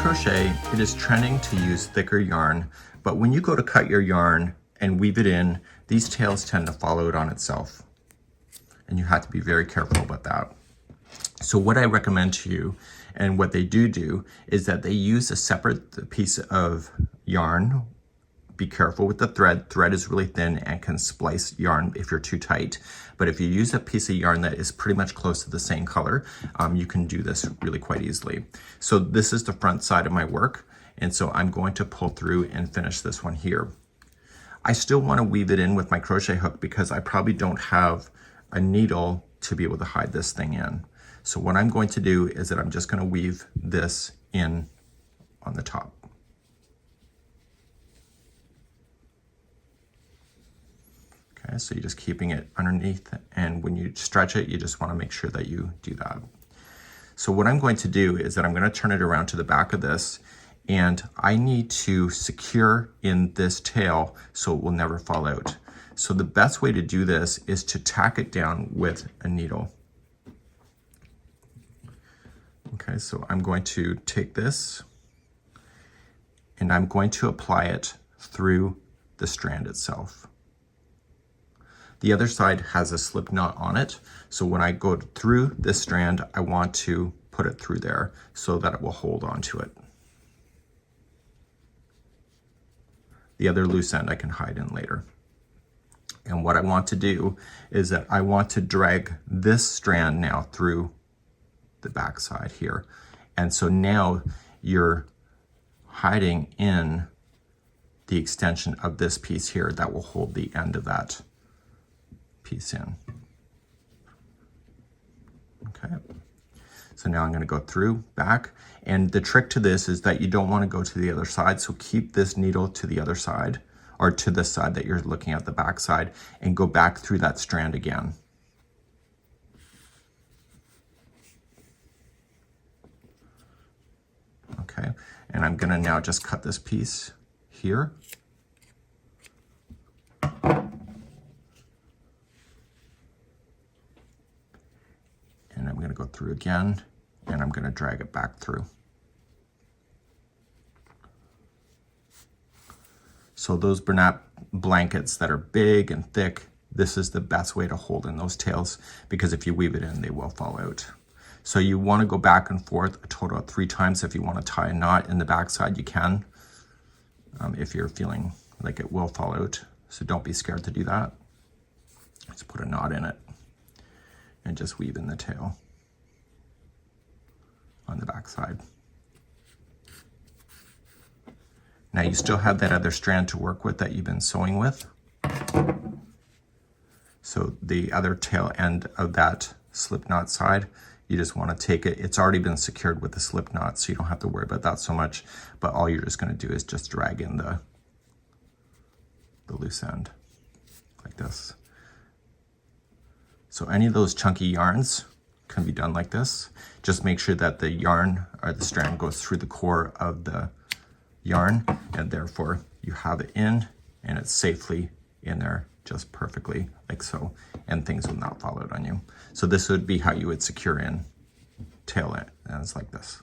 crochet, it is trending to use thicker yarn, but when you go to cut your yarn and weave it in, these tails tend to follow it on itself. And you have to be very careful about that. So what I recommend to you, and what they do is that they use a separate piece of yarn. Be careful with the thread. Thread is really thin and can splice yarn if you're too tight. But if you use a piece of yarn that is pretty much close to the same color, you can do this really quite easily. So this is the front side of my work. And so I'm going to pull through and finish this one here. I still want to weave it in with my crochet hook because I probably don't have a needle to be able to hide this thing in. So what I'm going to do is that I'm just going to weave this in on the top. Okay, so you're just keeping it underneath, and when you stretch it, you just want to make sure that you do that. So what I'm going to do is that I'm going to turn it around to the back of this, and I need to secure in this tail so it will never fall out. So the best way to do this is to tack it down with a needle. Okay, so I'm going to take this and I'm going to apply it through the strand itself. The other side has a slip knot on it, so when I go through this strand, I want to put it through there so that it will hold onto it. The other loose end I can hide in later. And what I want to do is that I want to drag this strand now through the back side here. And so now you're hiding in the extension of this piece here that will hold the end of that piece in. Okay, so now I'm going to go through back, and the trick to this is that you don't want to go to the other side, so keep this needle to the other side, or to this side that you're looking at, the back side, and go back through that strand again. Okay, and I'm going to now just cut this piece here. And I'm going to go through again, and I'm going to drag it back through. So those Bernat blankets that are big and thick, this is the best way to hold in those tails, because if you weave it in, they will fall out. So you want to go back and forth a total of 3 times. If you want to tie a knot in the back side, you can, if you're feeling like it will fall out. So don't be scared to do that. Just put a knot in it and just weave in the tail on the back side. Now you still have that other strand to work with that you've been sewing with. So the other tail end of that slip knot side, you just want to take it. It's already been secured with the slip knot, so you don't have to worry about that so much. But all you're just going to do is just drag in the loose end like this. So any of those chunky yarns can be done like this. Just make sure that the yarn or the strand goes through the core of the yarn, and therefore you have it in and it's safely in there just perfectly like so, and things will not fall out on you. So this would be how you would secure in tail ends like this.